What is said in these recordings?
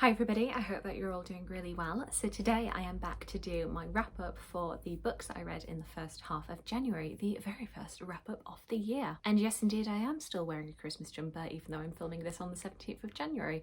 Hi everybody, I hope that you're all doing really well. So today I am back to do my wrap up for the books that I read in the first half of January, the very first wrap up of the year. And yes indeed I am still wearing a Christmas jumper even though I'm filming this on the 17th of January.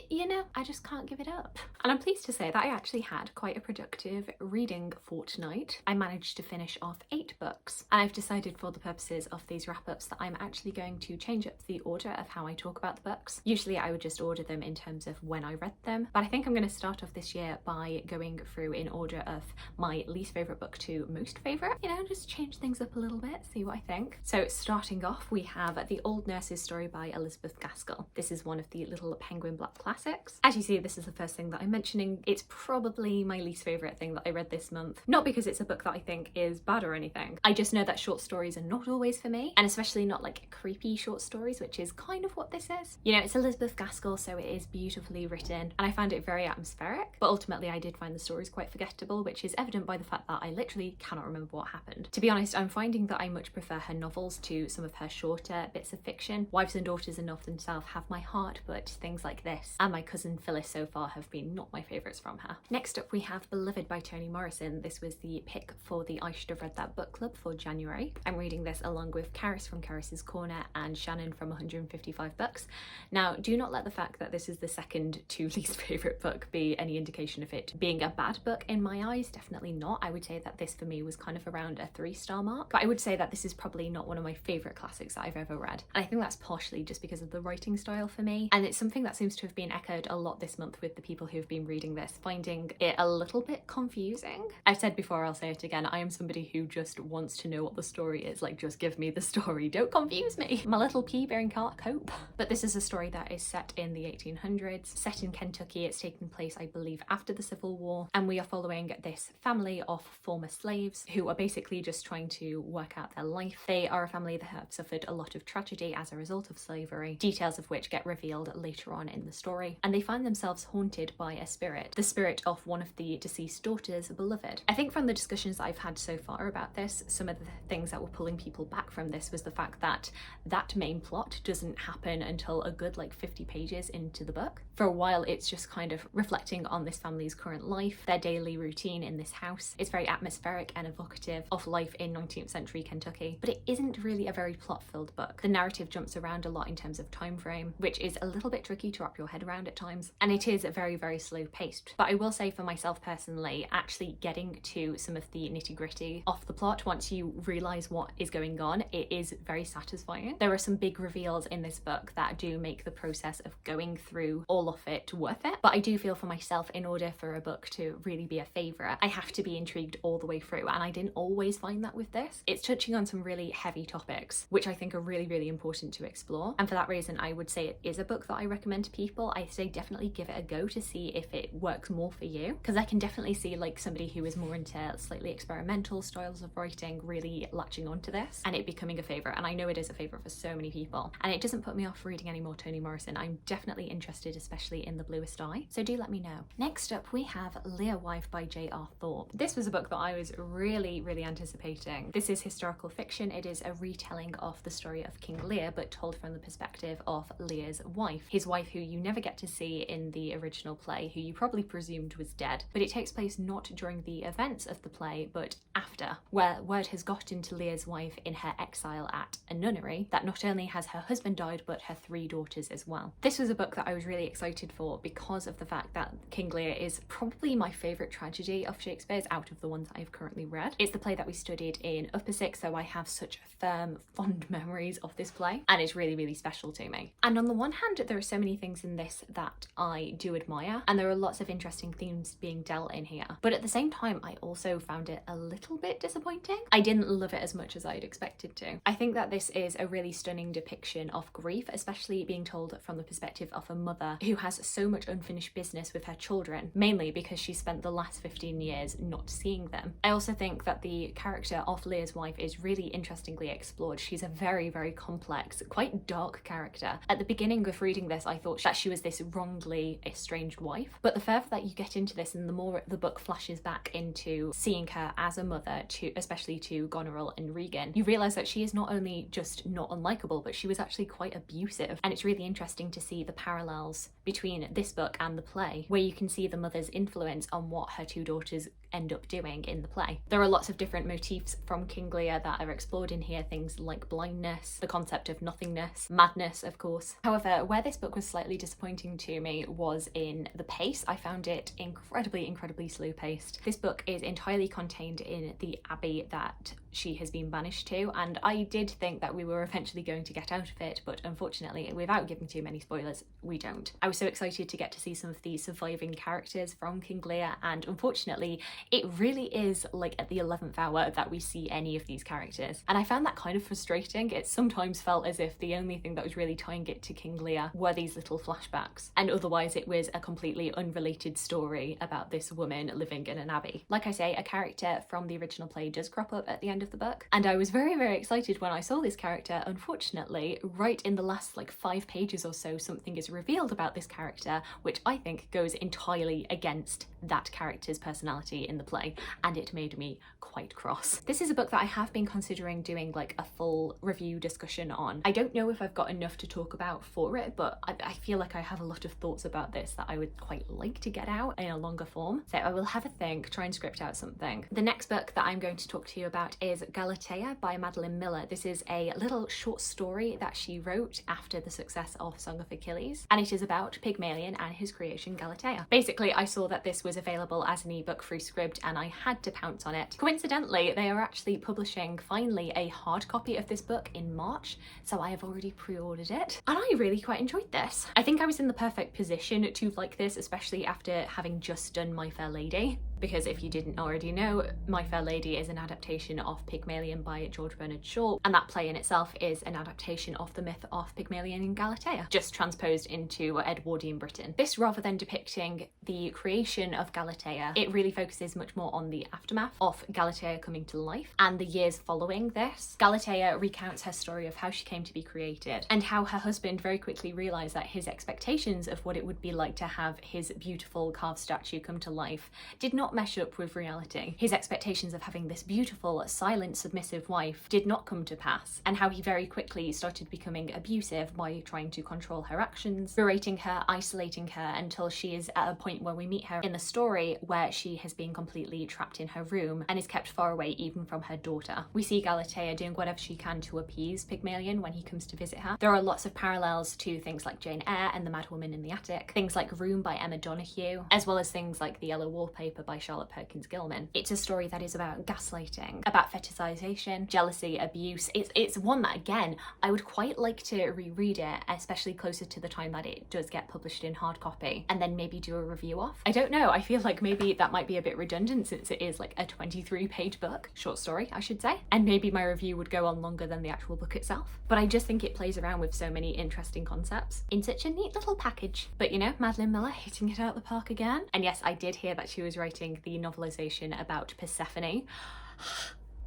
You know, I just can't give it up. And I'm pleased to say that I actually had quite a productive reading fortnight. I managed to finish off 8 books, and I've decided for the purposes of these wrap-ups that I'm actually going to change up the order of how I talk about the books. Usually I would just order them in terms of when I read them, but I think I'm going to start off this year by going through in order of my least favourite book to most favourite. You know, just change things up a little bit, see what I think. So starting off we have The Old Nurse's Story by Elizabeth Gaskell. This is one of the little penguin black classics. As you see, this is the first thing that I'm mentioning. It's probably my least favourite thing that I read this month. Not because it's a book that I think is bad or anything. I just know that short stories are not always for me, and especially not like creepy short stories, which is kind of what this is. You know, it's Elizabeth Gaskell, so it is beautifully written, and I found it very atmospheric, but ultimately I did find the stories quite forgettable, which is evident by the fact that I literally cannot remember what happened. To be honest, I'm finding that I much prefer her novels to some of her shorter bits of fiction. Wives and Daughters and Of Themselves have my heart, but things like this and My Cousin Phyllis so far have been not my favourites from her. Next up we have Beloved by Toni Morrison. This was the pick for the I Should Have Read That book club for January. I'm reading this along with Caris from Caris's Corner and Shannon from 155 Books. Now, do not let the fact that this is the second to least favourite book be any indication of it being a bad book in my eyes. Definitely not. I would say that this for me was kind of around a 3-star mark, but I would say that this is probably not one of my favourite classics that I've ever read. And I think that's partially just because of the writing style for me, and it's something that seems to have been echoed a lot this month with the people who've been reading this, finding it a little bit confusing. I've said before, I'll say it again, I am somebody who just wants to know what the story is. Like, just give me the story, don't confuse me. My little pea-bearing can't cope. But this is a story that is set in the 1800s, set in Kentucky. It's taking place, I believe, after the Civil War, and we are following this family of former slaves who are basically just trying to work out their life. They are a family that have suffered a lot of tragedy as a result of slavery, details of which get revealed later on in the story, and they find themselves haunted by a spirit, the spirit of one of the deceased daughters, Beloved. I think from the discussions that I've had so far about this, some of the things that were pulling people back from this was the fact that that main plot doesn't happen until a good like 50 pages into the book. For a while it's just kind of reflecting on this family's current life, their daily routine in this house. It's very atmospheric and evocative of life in 19th century Kentucky, but it isn't really a very plot-filled book. The narrative jumps around a lot in terms of time frame, which is a little bit tricky to wrap your head around at times, and it is very, very slow paced. But I will say for myself personally, actually getting to some of the nitty-gritty of the plot once you realise what is going on, it is very satisfying. There are some big reveals in this book that do make the process of going through all of it worth it, but I do feel for myself, in order for a book to really be a favourite, I have to be intrigued all the way through, and I didn't always find that with this. It's touching on some really heavy topics, which I think are really, really important to explore, and for that reason I would say it is a book that I recommend to people. I say definitely give it a go to see if it works more for you, because I can definitely see like somebody who is more into slightly experimental styles of writing really latching onto this and it becoming a favourite, and I know it is a favourite for so many people, and it doesn't put me off reading any more Toni Morrison. I'm definitely interested, especially in The Bluest Eye, so do let me know. Next up we have Leah Wife by J.R. Thorp. This was a book that I was really, really anticipating. This is historical fiction. It is a retelling of the story of King Lear, but told from the perspective of Lear's wife, his wife who you never get to see in the original play, who you probably presumed was dead, but it takes place not during the events of the play but after, where word has gotten to Lear's wife in her exile at a nunnery that not only has her husband died but her 3 daughters as well. This was a book that I was really excited for because of the fact that King Lear is probably my favourite tragedy of Shakespeare's out of the ones that I've currently read. It's the play that we studied in Upper Sixth, so I have such firm, fond memories of this play, and it's really, really special to me. And on the one hand, there are so many things in this that I do admire, and there are lots of interesting themes being dealt in here, but at the same time I also found it a little bit disappointing. I didn't love it as much as I'd expected to. I think that this is a really stunning depiction of grief, especially being told from the perspective of a mother who has so much unfinished business with her children, mainly because she spent the last 15 years not seeing them. I also think that the character of Lear's wife is really interestingly explored. She's a very, very complex, quite dark character. At the beginning of reading this, I thought that she was this wrongly estranged wife, Wife. But the further that you get into this and the more the book flashes back into seeing her as a mother, to especially to Goneril and Regan, you realise that she is not only just not unlikable, but she was actually quite abusive. And it's really interesting to see the parallels between this book and the play, where you can see the mother's influence on what her two daughters end up doing in the play. There are lots of different motifs from King Lear that are explored in here, things like blindness, the concept of nothingness, madness, of course. However, where this book was slightly disappointing to me was in the pace. I found it incredibly slow paced. This book is entirely contained in the abbey that she has been banished to, and I did think that we were eventually going to get out of it, but unfortunately, without giving too many spoilers, we don't. I was so excited to get to see some of the surviving characters from King Lear, and unfortunately, it really is like at the 11th hour that we see any of these characters. And I found that kind of frustrating. It sometimes felt as if the only thing that was really tying it to King Lear were these little flashbacks, and otherwise it was a completely unrelated story about this woman living in an abbey. Like I say, a character from the original play does crop up at the end of the book, and I was very excited when I saw this character. Unfortunately, right in the last like 5 pages or so, something is revealed about this character which I think goes entirely against that character's personality in the play, and it made me quite cross. This is a book that I have been considering doing like a full review discussion on. I don't know if I've got enough to talk about for it, but I feel like I have a lot of thoughts about this that I would quite like to get out in a longer form. So I will have a think, try and script out something. The next book that I'm going to talk to you about is Galatea by Madeline Miller. This is a little short story that she wrote after the success of Song of Achilles, and it is about Pygmalion and his creation Galatea. Basically, I saw that this was available as an ebook through Scribd and I had to pounce on it. Coincidentally, they are actually publishing finally a hard copy of this book in March, so I have already pre-ordered it, and I really quite enjoyed this. I think I was in the perfect position to like this, especially after having just done My Fair Lady, because if you didn't already know, My Fair Lady is an adaptation of Pygmalion by George Bernard Shaw, and that play in itself is an adaptation of the myth of Pygmalion and Galatea, just transposed into Edwardian Britain. This, rather than depicting the creation of Galatea, it really focuses much more on the aftermath of Galatea coming to life and the years following this. Galatea recounts her story of how she came to be created and how her husband very quickly realised that his expectations of what it would be like to have his beautiful carved statue come to life did not mesh up with reality. His expectations of having this beautiful, silent, submissive wife did not come to pass, and how he very quickly started becoming abusive by trying to control her actions, berating her, isolating her, until she is at a point where we meet her in the story where she has been completely trapped in her room and is kept far away even from her daughter. We see Galatea doing whatever she can to appease Pygmalion when he comes to visit her. There are lots of parallels to things like Jane Eyre and The Mad Woman in the Attic, things like Room by Emma Donoghue, as well as things like The Yellow Wallpaper by Charlotte Perkins Gilman. It's a story that is about gaslighting, about fetishization, jealousy, abuse. It's one that, again, I would quite like to reread it, especially closer to the time that it does get published in hard copy, and then maybe do a review of. I don't know, I feel like maybe that might be a bit redundant since it is like a 23-page book, short story I should say, and maybe my review would go on longer than the actual book itself. But I just think it plays around with so many interesting concepts in such a neat little package. But you know, Madeline Miller hitting it out the park again. And yes, I did hear that she was writing the novelisation about Persephone.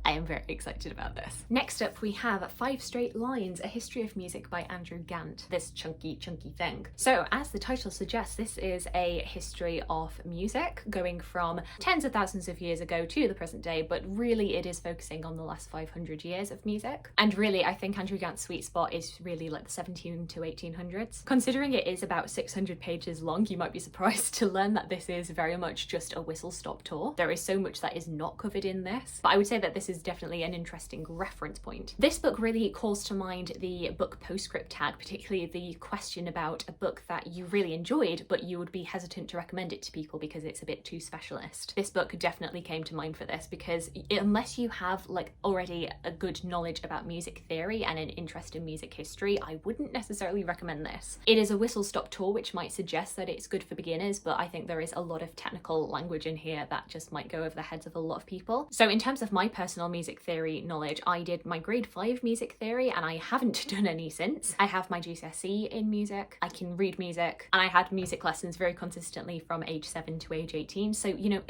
I am very excited about this. Next up we have 5 Straight Lines, A History of Music by Andrew Gant, this chunky thing. So as the title suggests, this is a history of music going from tens of thousands of years ago to the present day, but really it is focusing on the last 500 years of music. And really I think Andrew Gant's sweet spot is really like the 17 to 1800s. Considering it is about 600 pages long, you might be surprised to learn that this is very much just a whistle-stop tour. There is so much that is not covered in this, but I would say that this is definitely an interesting reference point. This book really calls to mind the book postscript tag, particularly the question about a book that you really enjoyed but you would be hesitant to recommend it to people because it's a bit too specialist. This book definitely came to mind for this because unless you have like already a good knowledge about music theory and an interest in music history, I wouldn't necessarily recommend this. It is a whistle-stop tour, which might suggest that it's good for beginners, but I think there is a lot of technical language in here that just might go over the heads of a lot of people. So in terms of my personal personal music theory knowledge, I did my grade 5 music theory and I haven't done any since. I have my GCSE in music, I can read music, and I had music lessons very consistently from age 7 to age 18. So, you know,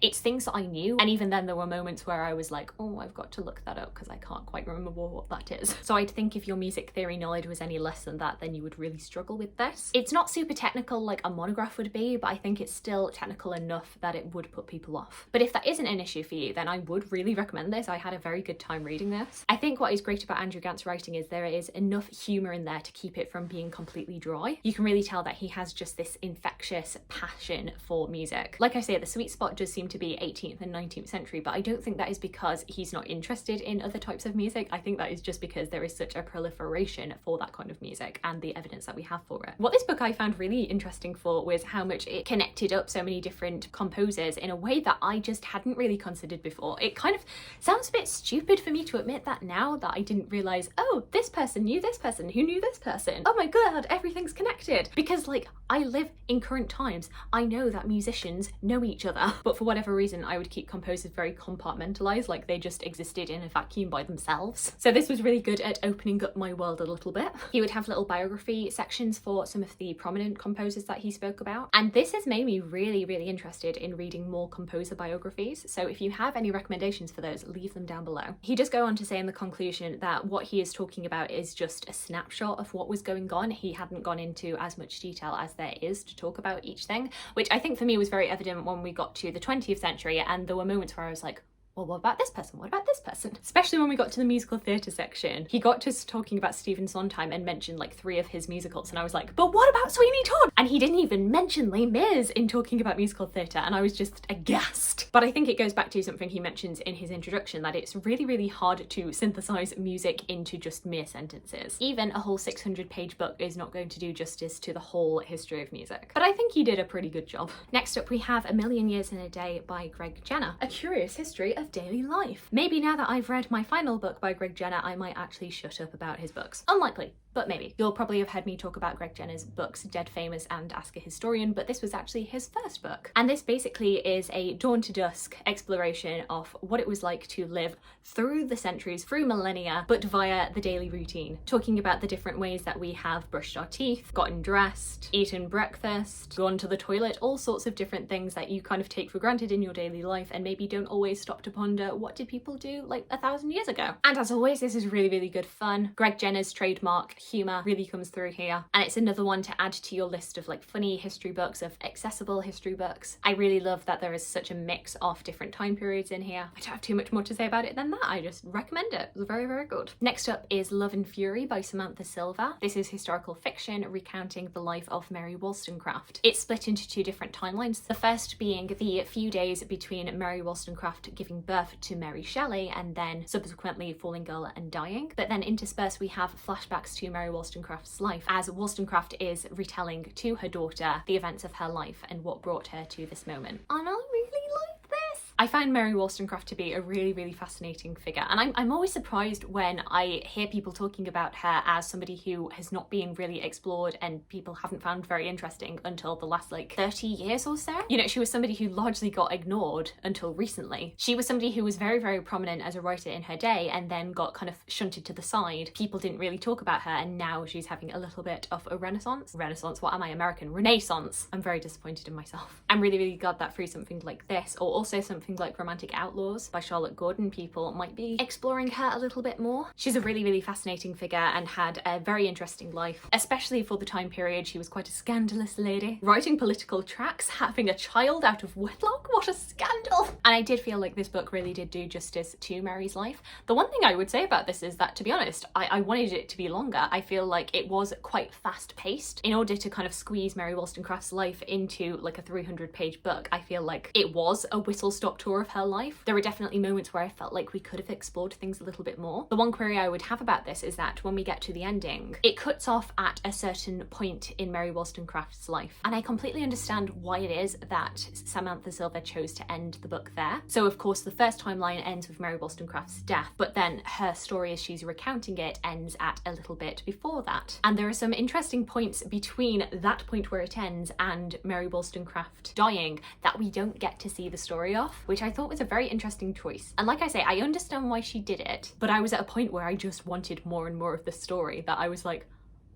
it's things that I knew. And even then there were moments where I was like, oh, I've got to look that up because I can't quite remember what that is. So I'd think if your music theory knowledge was any less than that, then you would really struggle with this. It's not super technical like a monograph would be, but I think it's still technical enough that it would put people off. But if that isn't an issue for you, then I would really recommend this. I had a very good time reading this. I think what is great about Andrew Gant's writing is there is enough humour in there to keep it from being completely dry. You can really tell that he has just this infectious passion for music. Like I say, the sweet spot does seem to be 18th and 19th century, but I don't think that is because he's not interested in other types of music. I think that is just because there is such a proliferation for that kind of music and the evidence that we have for it. What this book I found really interesting for was how much it connected up so many different composers in a way that I just hadn't really considered before. It kind of sounds a bit stupid for me to admit that now, that I didn't realise, oh, this person knew this person who knew this person. Oh my god, everything's connected. Because like, I live in current times. I know that musicians know each other, but for whatever reason I would keep composers very compartmentalised, like they just existed in a vacuum by themselves. So this was really good at opening up my world a little bit. He would have little biography sections for some of the prominent composers that he spoke about, and this has made me really interested in reading more composer biographies. So if you have any recommendations for those, leave them down below. He does go on to say in the conclusion that what he is talking about is just a snapshot of what was going on. He hadn't gone into as much detail as there is to talk about each thing, which I think for me was very evident when we got to the 20th century, and there were moments where I was like, well, what about this person? What about this person? Especially when we got to the musical theatre section. He got to talking about Stephen Sondheim and mentioned like 3 of his musicals, and I was like, but what about Sweeney Todd? And he didn't even mention Les Mis in talking about musical theatre, and I was just aghast. But I think it goes back to something he mentions in his introduction, that it's really hard to synthesize music into just mere sentences. Even a whole 600-page book is not going to do justice to the whole history of music. But I think he did a pretty good job. Next up we have A Million Years in a Day by Greg Jenner, a curious history of daily life. Maybe now that I've read my final book by Greg Jenner, I might actually shut up about his books. Unlikely, but maybe. You'll probably have heard me talk about Greg Jenner's books, Dead Famous and Ask a Historian, but this was actually his first book. And this basically is a dawn to dusk exploration of what it was like to live through the centuries, through millennia, but via the daily routine. Talking about the different ways that we have brushed our teeth, gotten dressed, eaten breakfast, gone to the toilet, all sorts of different things that you kind of take for granted in your daily life and maybe don't always stop to ponder what did people do like 1,000 years ago. And as always, this is really good fun. Greg Jenner's trademark humour really comes through here, and it's another one to add to your list of like funny history books, of accessible history books. I really love that there is such a mix of different time periods in here. I don't have too much more to say about it than that. I just recommend it. It's very good. Next up is Love and Fury by Samantha Silva. This is historical fiction recounting the life of Mary Wollstonecraft. It's split into 2 different timelines, the first being the few days between Mary Wollstonecraft giving birth to Mary Shelley and then subsequently falling ill and dying. But then interspersed we have flashbacks to Mary Wollstonecraft's life, as Wollstonecraft is retelling to her daughter the events of her life and what brought her to this moment. And I really like this. I find Mary Wollstonecraft to be a really fascinating figure, and I'm always surprised when I hear people talking about her as somebody who has not been really explored and people haven't found very interesting until the last like 30 years or so. You know, she was somebody who largely got ignored until recently. She was somebody who was very prominent as a writer in her day and then got kind of shunted to the side. People didn't really talk about her, and now she's having a little bit of a renaissance. What am I, American? Renaissance. I'm very disappointed in myself. I'm really glad that through something like this, or also something like Romantic Outlaws by Charlotte Gordon, people might be exploring her a little bit more. She's a really fascinating figure and had a very interesting life, especially for the time period. She was quite a scandalous lady, writing political tracts, having a child out of wedlock. What a scandal! And I did feel like this book really did do justice to Mary's life. The one thing I would say about this is that, to be honest, I wanted it to be longer. I feel like it was quite fast-paced. In order to kind of squeeze Mary Wollstonecraft's life into like a 300-page book, I feel like it was a whistle-stop tour of her life. There were definitely moments where I felt like we could have explored things a little bit more. The one query I would have about this is that when we get to the ending, it cuts off at a certain point in Mary Wollstonecraft's life, and I completely understand why it is that Samantha Silva chose to end the book there. So of course the first timeline ends with Mary Wollstonecraft's death, but then her story as she's recounting it ends at a little bit before that. And there are some interesting points between that point where it ends and Mary Wollstonecraft dying that we don't get to see the story of. which I thought was a very interesting choice. And like I say, I understand why she did it, but I was at a point where I just wanted more and more of the story, that I was like,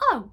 oh,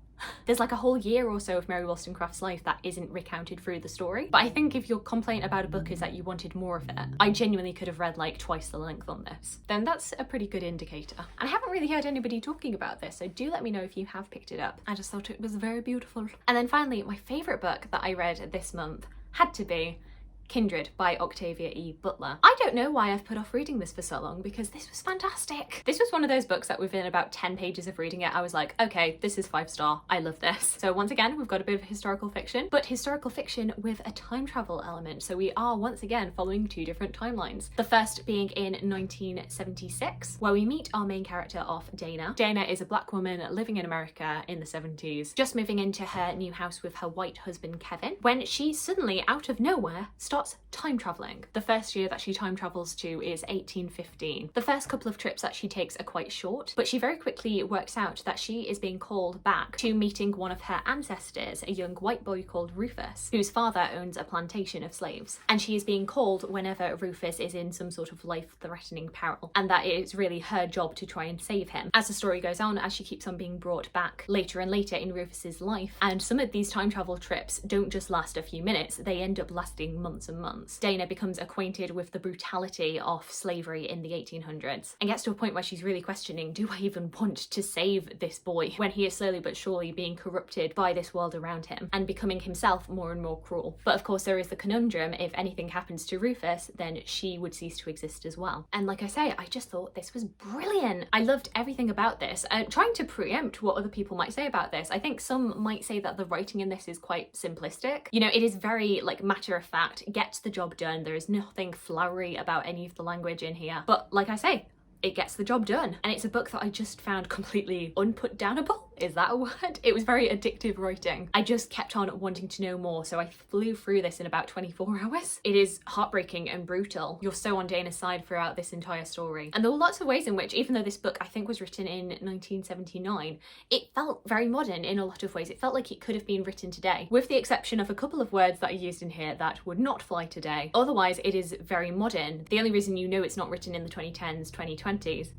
there's like a whole year or so of Mary Wollstonecraft's life that isn't recounted through the story. But I think if your complaint about a book is that you wanted more of it, I genuinely could have read like twice the length on this, then that's a pretty good indicator. And I haven't really heard anybody talking about this, so do let me know if you have picked it up. I just thought it was very beautiful. And then finally, my favourite book that I read this month had to be Kindred by Octavia E. Butler. I don't know why I've put off reading this for so long, because this was fantastic. This was one of those books that within about 10 pages of reading it, I was like, okay, this is 5-star. I love this. So once again, we've got a bit of historical fiction, but historical fiction with a time travel element. So we are once again following two different timelines. The first being in 1976, where we meet our main character of Dana. Dana is a black woman living in America in the 70s, just moving into her new house with her white husband, Kevin, when she suddenly, out of nowhere, starts time traveling. The first year that she time travels to is 1815. The first couple of trips that she takes are quite short, but she very quickly works out that she is being called back to meeting one of her ancestors, a young white boy called Rufus, whose father owns a plantation of slaves. And she is being called whenever Rufus is in some sort of life-threatening peril, and that it is really her job to try and save him. As the story goes on, as she keeps on being brought back later and later in Rufus's life, and some of these time travel trips don't just last a few minutes, they end up lasting months and months. Dana becomes acquainted with the brutality of slavery in the 1800s and gets to a point where she's really questioning, do I even want to save this boy when he is slowly but surely being corrupted by this world around him and becoming himself more and more cruel. But of course there is the conundrum, if anything happens to Rufus, then she would cease to exist as well. And like I say, I just thought this was brilliant. I loved everything about this. Trying to preempt what other people might say about this, I think some might say that the writing in this is quite simplistic. You know, it is very like matter of fact, gets the job done. There is nothing flowery about any of the language in here, but like I say, it gets the job done. And it's a book that I just found completely unputdownable. Is that a word? It was very addictive writing. I just kept on wanting to know more, so I flew through this in about 24 hours. It is heartbreaking and brutal. You're so on Dana's side throughout this entire story. And there were lots of ways in which, even though this book I think was written in 1979, it felt very modern in a lot of ways. It felt like it could have been written today, with the exception of a couple of words that are used in here that would not fly today. Otherwise, it is very modern. The only reason you know it's not written in the 2010s, 2020s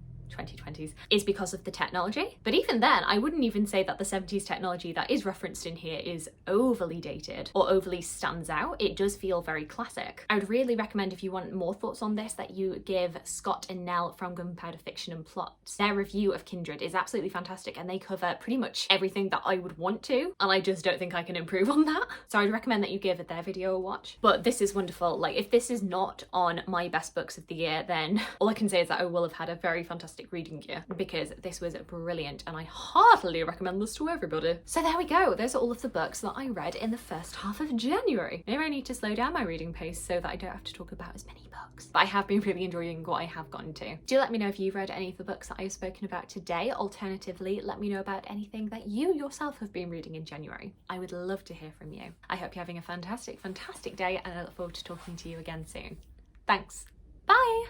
is because of the technology. But even then, I wouldn't even say that the 70s technology that is referenced in here is overly dated or overly stands out. It does feel very classic. I would really recommend, if you want more thoughts on this, that you give Scott and Nell from Gunpowder Fiction and Plots. Their review of Kindred is absolutely fantastic, and they cover pretty much everything that I would want to, and I just don't think I can improve on that. So I'd recommend that you give their video a watch. But this is wonderful. Like, if this is not on my best books of the year, then all I can say is that I will have had a very fantastic reading year, because this was brilliant and I heartily recommend this to everybody. So there we go. Those are all of the books that I read in the first half of January. Maybe I need to slow down my reading pace so that I don't have to talk about as many books. But I have been really enjoying what I have gotten to. Do let me know if you've read any of the books that I've spoken about today. Alternatively, let me know about anything that you yourself have been reading in January. I would love to hear from you. I hope you're having a fantastic day, and I look forward to talking to you again soon. Thanks. Bye!